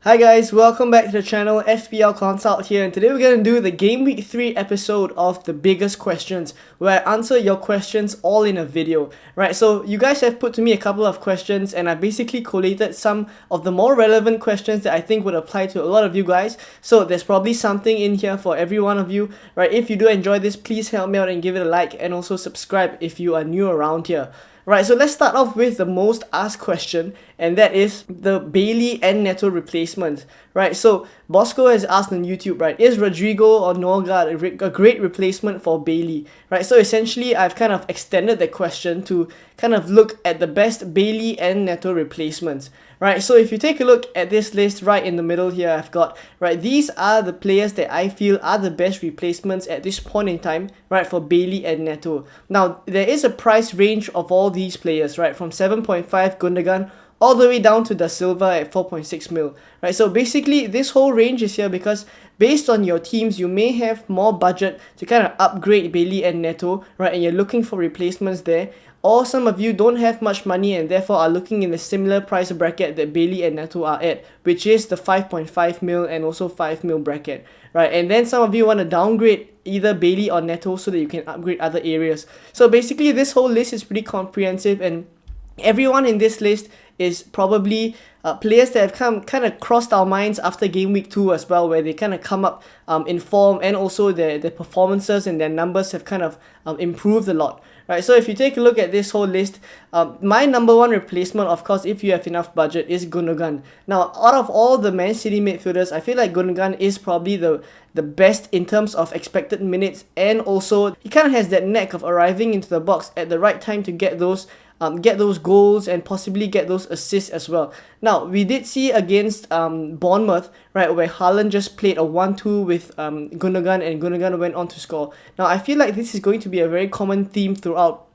Hi guys, welcome back to the channel. FPL Consult here, and today we're going to do the Game Week 3 episode of the biggest questions, where I answer your questions all in a video. Right, so you guys have put to me a couple of questions, and I basically collated some of the more relevant questions that I think would apply to a lot of you guys. So there's probably something in here for every one of you. Right, if you do enjoy this, please help me out and give it a like, and also subscribe if you are new around here. Right, so let's start off with the most asked question, and that is the Bailey and Neto replacement. Right, so Bosco has asked on YouTube, right, is Rodrigo or Norgard a great replacement for Bailey? Right, so essentially I've kind of extended the question to kind of look at the best Bailey and Neto replacements. Right, so if you take a look at this list right in the middle here, I've got, right, these are the players that I feel are the best replacements at this point in time, right, for Bailey and Neto. Now, there is a price range of all these players, right, from 7.5 Gundogan all the way down to Da Silva at 4.6 mil, right? So basically, this whole range is here because based on your teams, you may have more budget to kind of upgrade Bailey and Neto, right? And you're looking for replacements there. Or some of you don't have much money and therefore are looking in the similar price bracket that Bailey and Neto are at, which is the 5.5 mil and also 5 mil bracket, right? And then some of you want to downgrade either Bailey or Neto so that you can upgrade other areas. So basically, this whole list is pretty comprehensive, and everyone in this list is probably players that have kind of crossed our minds after game week 2 as well, where they kind of come up in form, and also their performances and their numbers have kind of improved a lot. Right, so if you take a look at this whole list, my number one replacement, of course, if you have enough budget, is Gundogan. Now, out of all the Man City midfielders, I feel like Gundogan is probably the best in terms of expected minutes, and also he kind of has that knack of arriving into the box at the right time to get those goals and possibly get those assists as well. Now, we did see against Bournemouth, right, where Haaland just played a 1-2 with Gundogan, and Gundogan went on to score. Now, I feel like this is going to be a very common theme throughout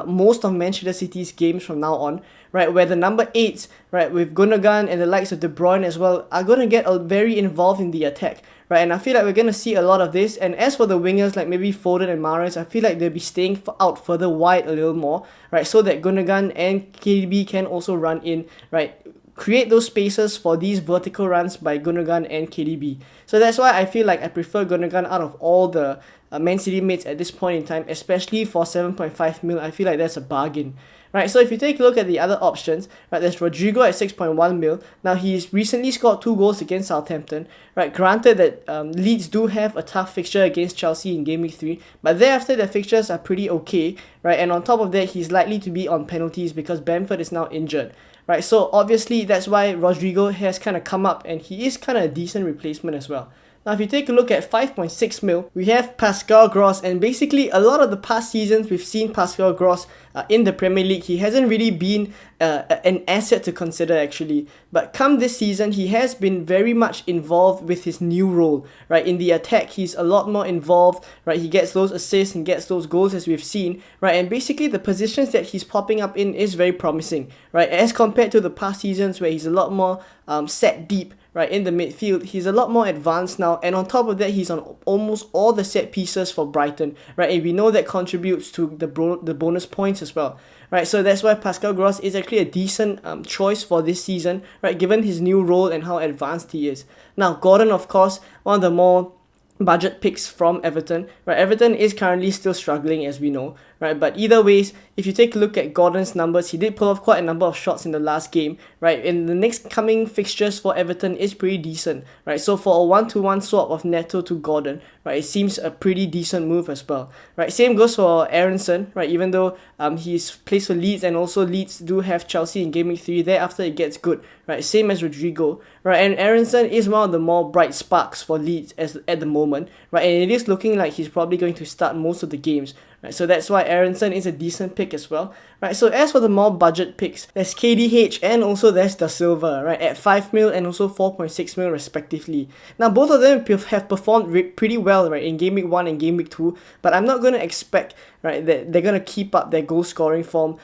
most of Manchester City's games from now on, right, where the number 8s, right, with Gundogan and the likes of De Bruyne as well, are going to get very involved in the attack, right, and I feel like we're going to see a lot of this. And as for the wingers, like maybe Foden and Mahrez, I feel like they'll be staying out further wide a little more, right, so that Gundogan and KDB can also run in, right, create those spaces for these vertical runs by Gundogan and KDB. So that's why I feel like I prefer Gundogan out of all the Man City mates at this point in time, especially for 7.5 mil. I feel like that's a bargain. Right, so if you take a look at the other options, right, there's Rodrigo at 6.1 mil. Now, he's recently scored 2 goals against Southampton. Right, granted that Leeds do have a tough fixture against Chelsea in Game Week 3, but thereafter their fixtures are pretty okay, right, and on top of that, he's likely to be on penalties because Bamford is now injured. Right, so obviously that's why Rodrigo has kind of come up, and he is kind of a decent replacement as well. Now, if you take a look at 5.6 mil, we have Pascal Gross, and basically a lot of the past seasons we've seen Pascal Gross in the Premier League. He hasn't really been an asset to consider actually, but come this season he has been very much involved with his new role, right? In the attack, he's a lot more involved, right? He gets those assists and gets those goals as we've seen, right? And basically the positions that he's popping up in is very promising, right? As compared to the past seasons where he's a lot more set deep, right, in the midfield. He's a lot more advanced now, and on top of that, he's on almost all the set pieces for Brighton, right, and we know that contributes to the bonus points as well, right? So that's why Pascal Gross is actually a decent choice for this season, right, given his new role and how advanced he is. Now, Gordon, of course, one of the more budget picks from Everton, right? Everton is currently still struggling, as we know, right? But either ways, if you take a look at Gordon's numbers, he did pull off quite a number of shots in the last game, right? And the next coming fixtures for Everton is pretty decent, right? So for a 1-to-1 swap of Neto to Gordon, right, it seems a pretty decent move as well, right? Same goes for Aronson, right? Even though he's plays for Leeds, and also Leeds do have Chelsea in Game Week 3, thereafter it gets good, right? Same as Rodrigo, right? And Aronson is one of the more bright sparks for Leeds at the moment, right? And it is looking like he's probably going to start most of the games, right? So that's why Aronson is a decent pick as well, right? So as for the more budget picks, there's KDH and also there's Da Silva, right, at 5 mil and also 4.6 mil respectively. Now, both of them have performed pretty well, right, in Game Week 1 and Game Week 2, but I'm not going to expect, right, that they're going to keep up their goal scoring form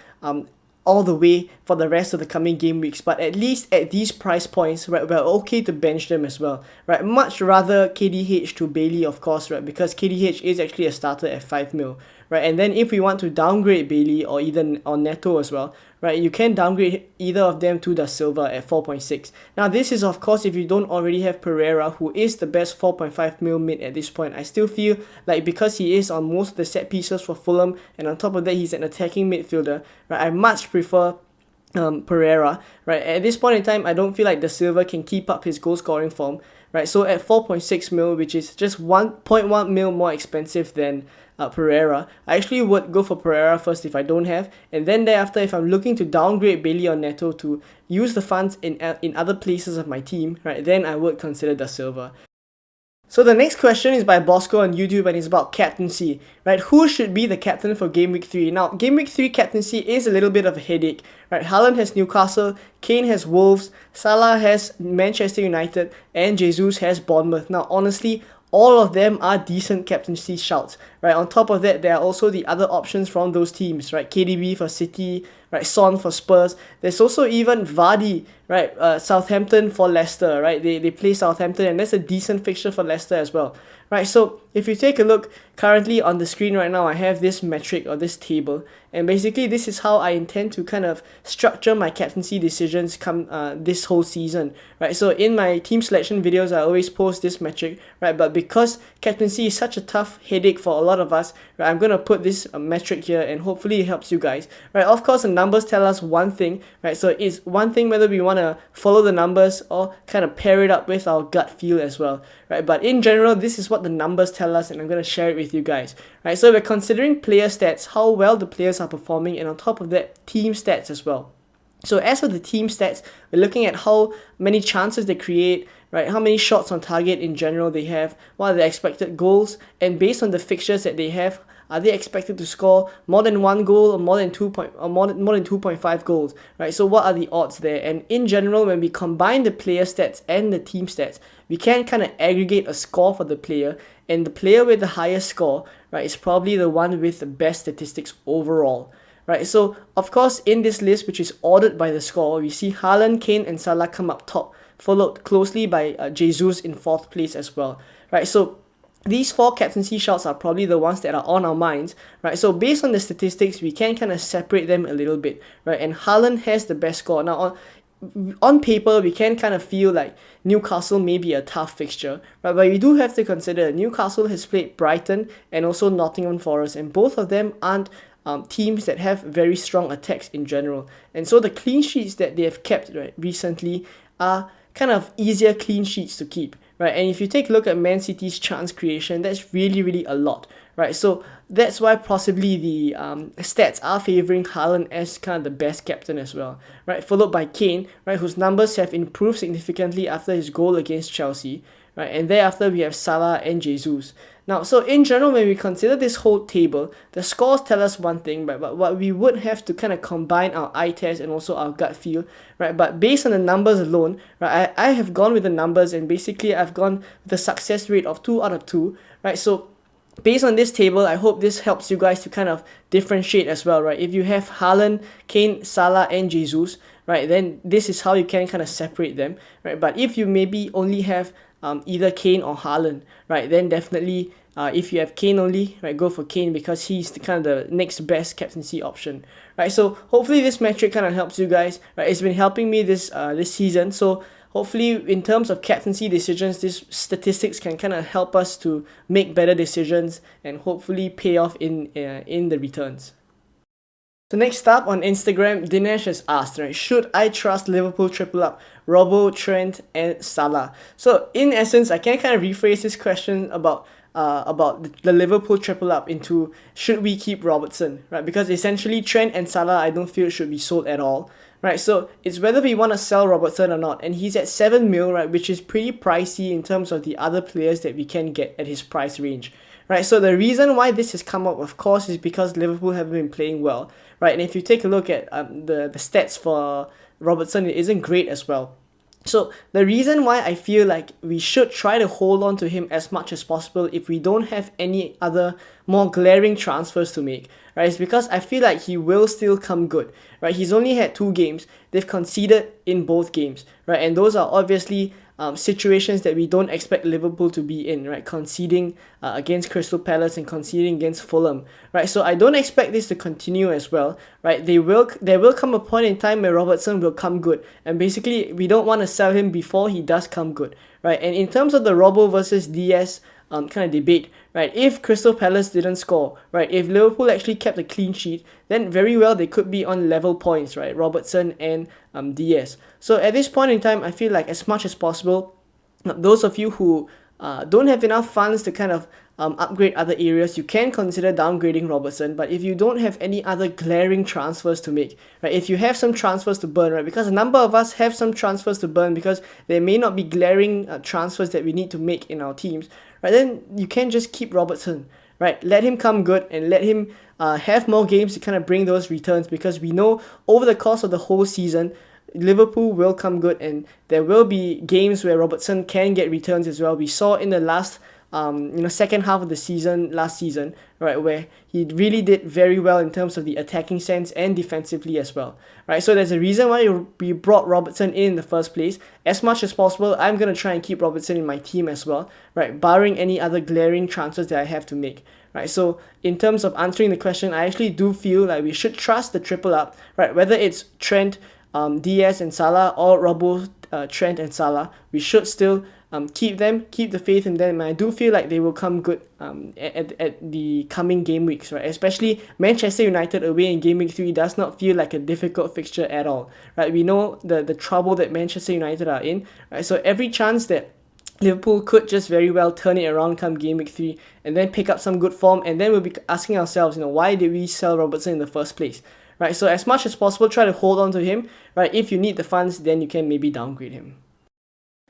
all the way for the rest of the coming game weeks. But at least at these price points, right, we're okay to bench them as well, right? Much rather KDH to Bailey, of course, right, because KDH is actually a starter at 5 mil, right? And then if we want to downgrade Bailey or even on Neto as well, right, you can downgrade either of them to the silver at 4.6. Now this is of course if you don't already have Pereira, who is the best 4.5 mil mid at this point. I still feel like because he is on most of the set pieces for Fulham, and on top of that he's an attacking midfielder, right, I much prefer Pereira, right? At this point in time, I don't feel like the silver can keep up his goal scoring form, right? So at 4.6 mil, which is just 1.1 mil more expensive than Pereira, I actually would go for Pereira first if I don't have, and then thereafter, if I'm looking to downgrade Bailey or Neto to use the funds in other places of my team, right, then I would consider the silver. So the next question is by Bosco on YouTube, and it's about captaincy, right? Who should be the captain for Game Week 3? Now, Game Week 3 captaincy is a little bit of a headache, right? Haaland has Newcastle, Kane has Wolves, Salah has Manchester United, and Jesus has Bournemouth. Now, honestly, all of them are decent captaincy shouts, right? On top of that, there are also the other options from those teams, right? KDB for City, right? Son for Spurs. There's also even Vardy, right? Southampton for Leicester, right? They play Southampton, and that's a decent fixture for Leicester as well, right? So if you take a look currently on the screen right now, I have this metric or this table, and basically this is how I intend to kind of structure my captaincy decisions come this whole season, right? So in my team selection videos, I always post this metric, right? But because captaincy is such a tough headache for a lot of us, right, I'm gonna put this metric here, and hopefully it helps you guys, right? Of course, the numbers tell us one thing, right? So it's one thing whether we want to follow the numbers or kind of pair it up with our gut feel as well, right? But in general, this is what the numbers tell us, and I'm going to share it with you guys, right? So we're considering player stats, how well the players are performing, and on top of that, team stats as well. So as for the team stats, we're looking at how many chances they create, right? How many shots on target in general they have, what are the expected goals, and based on the fixtures that they have, are they expected to score more than 1 goal or more than 2.5 goals, right? So what are the odds there? And in general, when we combine the player stats and the team stats, we can kind of aggregate a score for the player, and the player with the highest score, right, is probably the one with the best statistics overall, right? So of course, in this list, which is ordered by the score, we see Haaland, Kane, and Salah come up top, followed closely by Jesus in 4th place as well, right? So these 4 captaincy shouts are probably the ones that are on our minds, right? So based on the statistics, we can kind of separate them a little bit, right? And Haaland has the best score. Now, on paper, we can kind of feel like Newcastle may be a tough fixture, right? But we do have to consider Newcastle has played Brighton and also Nottingham Forest, and both of them aren't teams that have very strong attacks in general. And so the clean sheets that they have kept, right, recently are kind of easier clean sheets to keep, right? And if you take a look at Man City's chance creation, that's really a lot, right? So that's why possibly the stats are favoring Haaland as kind of the best captain as well, right? Followed by Kane, right, whose numbers have improved significantly after his goal against Chelsea, right? And thereafter we have Salah and Jesus. Now, so in general, when we consider this whole table, the scores tell us one thing, right? But what we would have to kind of combine our eye test and also our gut feel, right? But based on the numbers alone, right, I have gone with the numbers, and basically I've gone with a success rate of 2 out of 2, right? So based on this table, I hope this helps you guys to kind of differentiate as well, right? If you have Haaland, Kane, Salah, and Jesus, right, then this is how you can kind of separate them, right? But if you maybe only have either Kane or Haaland, right, then definitely if you have Kane only, right, go for Kane, because he's the kind of the next best captaincy option, right? So hopefully this metric kind of helps you guys, right? It's been helping me this season, so hopefully in terms of captaincy decisions, these statistics can kind of help us to make better decisions and hopefully pay off in the returns. So next up on Instagram, Dinesh has asked, right, should I trust Liverpool triple up Robbo, Trent, and Salah? So in essence, I can kind of rephrase this question about the Liverpool triple up into should we keep Robertson, right? Because essentially Trent and Salah I don't feel should be sold at all, right? So it's whether we want to sell Robertson or not, and he's at 7 mil, right, which is pretty pricey in terms of the other players that we can get at his price range, right? So the reason why this has come up, of course, is because Liverpool haven't been playing well, right? And if you take a look at the stats for Robertson, it isn't great as well. So the reason why I feel like we should try to hold on to him as much as possible if we don't have any other more glaring transfers to make, right, is because I feel like he will still come good, right? He's only had 2 games. They've conceded in both games, right? And those are obviously situations that we don't expect Liverpool to be in, right? Conceding against Crystal Palace and conceding against Fulham, right? So I don't expect this to continue as well, right? There will come a point in time where Robertson will come good, and basically we don't want to sell him before he does come good, right? And in terms of the Robbo versus DS kind of debate, right? If Crystal Palace didn't score, right? If Liverpool actually kept a clean sheet, then very well they could be on level points, right? Robertson and DS. So at this point in time, I feel like as much as possible, those of you who don't have enough funds to kind of upgrade other areas, you can consider downgrading Robertson. But if you don't have any other glaring transfers to make, right, if you have some transfers to burn, right, because a number of us have some transfers to burn because there may not be glaring transfers that we need to make in our teams, right, then you can just keep Robertson, right? Let him come good and let him have more games to kind of bring those returns, because we know over the course of the whole season, Liverpool will come good and there will be games where Robertson can get returns as well. We saw in the last second half of the season last season, right, where he really did very well in terms of the attacking sense and defensively as well, right? So there's a reason why we brought Robertson in the first place. As much as possible, I'm going to try and keep Robertson in my team as well, right, barring any other glaring transfers that I have to make, right? So in terms of answering the question, I actually do feel like we should trust the triple up, right? Whether it's Trent, Diaz and Salah, or Robbo, Trent and Salah, we should still keep the faith in them, and I do feel like they will come good at the coming game weeks, right? Especially Manchester United away in game week 3 does not feel like a difficult fixture at all, right? We know the trouble that Manchester United are in, right? So every chance that Liverpool could just very well turn it around come game week 3 and then pick up some good form, and then we'll be asking ourselves, why did we sell Robertson in the first place? Right, so as much as possible, try to hold on to him, right? If you need the funds, then you can maybe downgrade him.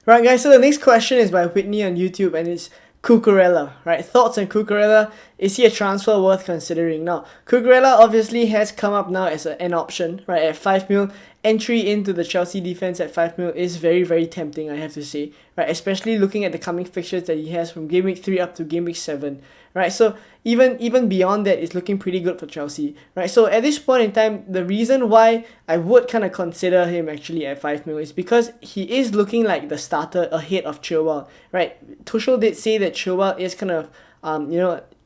Right, guys, so the next question is by Whitney on YouTube, and it's Cucurella, right? Thoughts on Cucurella? Is he a transfer worth considering? Now, Cucurella obviously has come up now as an option, right? At 5 mil, entry into the Chelsea defense at 5 mil is very, very tempting, I have to say, right? Especially looking at the coming fixtures that he has from game week 3 up to game week 7, right? So even beyond that, it's looking pretty good for Chelsea, right? So at this point in time, the reason why I would kind of consider him actually at 5 mil is because he is looking like the starter ahead of Chilwell, right? Tuchel did say that Chilwell is kind of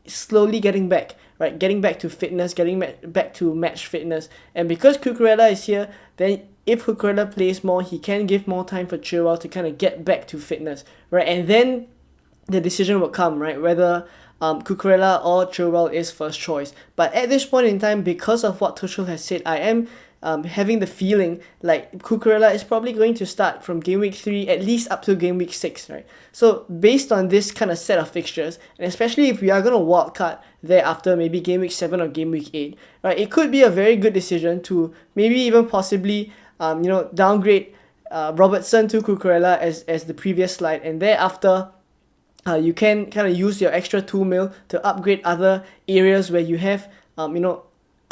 slowly getting back, right? Getting back to fitness, getting back to match fitness. And because Cucurella is here, then if Cucurella plays more, he can give more time for Chilwell to kind of get back to fitness, right? And then the decision will come, right? Whether Cucurella or Chilwell is first choice. But at this point in time, because of what Tuchel has said, I am having the feeling like Cucurella is probably going to start from game week 3 at least up to game week 6, right? So based on this kind of set of fixtures, and especially if we are going to wildcard thereafter, maybe game week 7 or game week 8, right, it could be a very good decision to maybe even possibly downgrade Robertson to Cucurella as the previous slide, and thereafter you can kind of use your extra 2 mil to upgrade other areas where you have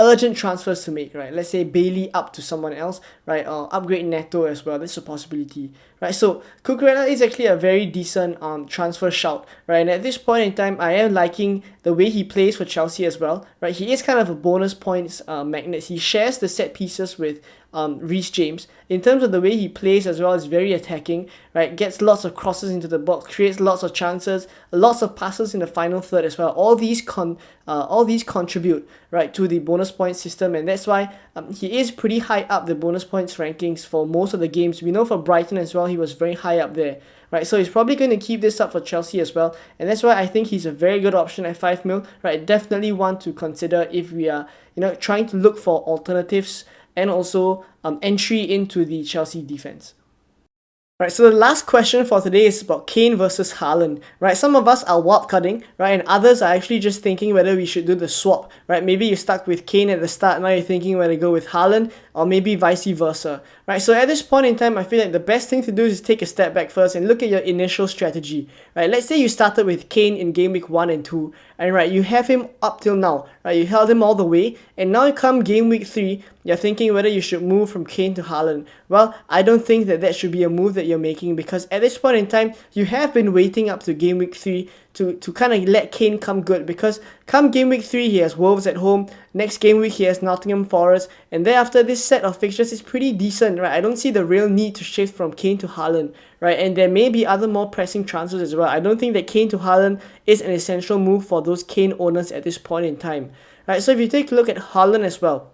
urgent transfers to make, right? Let's say Bailey up to someone else, right? Or upgrade Neto as well. That's a possibility, right? So Cucurella is actually a very decent transfer shout, right? And at this point in time, I am liking the way he plays for Chelsea as well, right? He is kind of a bonus points magnet. He shares the set pieces with Reece James. In terms of the way he plays as well, is very attacking, right? Gets lots of crosses into the box, creates lots of chances, lots of passes in the final third as well. All these contribute, right, to the bonus points system, and that's why he is pretty high up the bonus points rankings for most of the games. We know for Brighton as well, he was very high up there, right? So he's probably going to keep this up for Chelsea as well, and that's why I think he's a very good option at 5 mil, right? Definitely one to consider if we are trying to look for alternatives and also entry into the Chelsea defense. Right, so the last question for today is about Kane versus Haaland, right? Some of us are wildcarding, right? And others are actually just thinking whether we should do the swap, right? Maybe you stuck with Kane at the start, now you're thinking whether to go with Haaland, or maybe vice versa, right? So at this point in time, I feel like the best thing to do is take a step back first and look at your initial strategy, right? Let's say you started with Kane in game week 1 and 2, and right, you have him up till now, right? You held him all the way, and now you come game week 3, you're thinking whether you should move from Kane to Haaland. Well, I don't think that should be a move that you're making, because at this point in time, you have been waiting up to game week 3 to kind of let Kane come good, because come game week 3 he has Wolves at home, next game week he has Nottingham Forest, and thereafter this set of fixtures is pretty decent, right? I don't see the real need to shift from Kane to Haaland, right? And there may be other more pressing transfers as well. I don't think that Kane to Haaland is an essential move for those Kane owners at this point in time, right? So if you take a look at Haaland as well,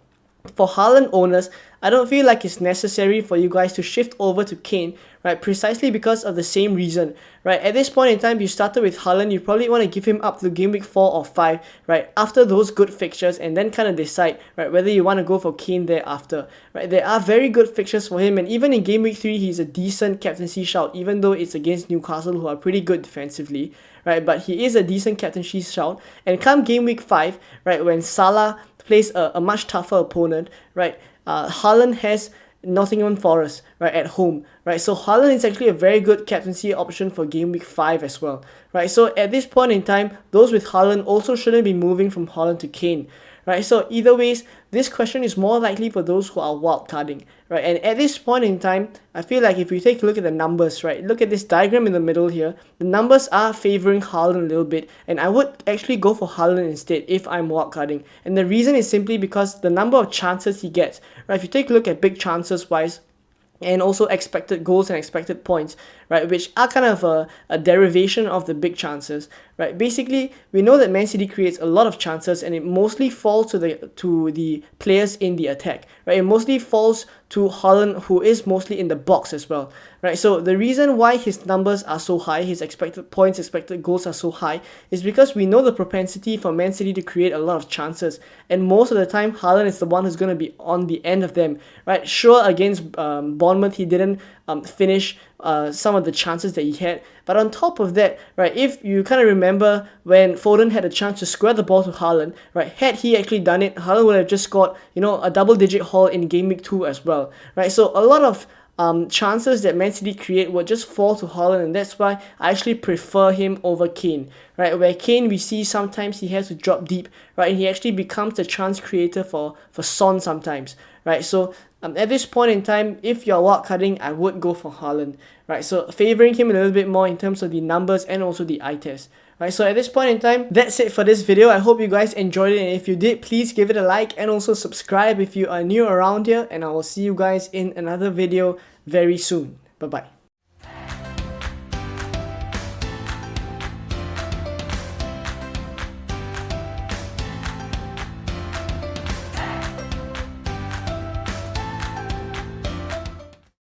for Haaland owners, I don't feel like it's necessary for you guys to shift over to Kane, right? Precisely because of the same reason, right? At this point in time, you started with Haaland, you probably want to give him up to game week 4 or 5, right? After those good fixtures, and then kind of decide, right, whether you want to go for Kane thereafter, right? There are very good fixtures for him, and even in game week 3, he's a decent captaincy shout, even though it's against Newcastle, who are pretty good defensively, right? But he is a decent captaincy shout. And come game week 5, right, when Salah plays a much tougher opponent, right? Haaland has Nottingham Forest, right, at home, right? So Haaland is actually a very good captaincy option for game week 5 as well, right? So at this point in time, those with Haaland also shouldn't be moving from Haaland to Kane, right? So either ways, this question is more likely for those who are wildcarding, right? And at this point in time, I feel like if you take a look at the numbers, right, look at this diagram in the middle here, the numbers are favoring Haaland a little bit, and I would actually go for Haaland instead if I'm wildcarding. And the reason is simply because the number of chances he gets, right? If you take a look at big chances wise, and also expected goals and expected points, right, which are kind of a derivation of the big chances, right? Basically, we know that Man City creates a lot of chances, and it mostly falls to the players in the attack, right? It mostly falls to Haaland, who is mostly in the box as well, right? So the reason why his numbers are so high, his expected points, expected goals are so high, is because we know the propensity for Man City to create a lot of chances, and most of the time, Haaland is the one who's going to be on the end of them, right? Sure, against Bournemouth, he didn't finish some of the chances that he had, but on top of that, right, if you kind of remember when Foden had a chance to square the ball to Haaland, right, had he actually done it, Haaland would have just scored, you know, a double-digit haul in game week 2 as well, right? So a lot of chances that Man City create would just fall to Haaland, and that's why I actually prefer him over Kane, right? Where Kane, we see sometimes he has to drop deep, right, and he actually becomes the chance creator for Son sometimes, right? So at this point in time, if you're wildcarding, I would go for Haaland, right? So favoring him a little bit more in terms of the numbers and also the eye test. Right, so at this point in time, that's it for this video. I hope you guys enjoyed it, and if you did, please give it a like and also subscribe if you are new around here, and I will see you guys in another video very soon. Bye bye.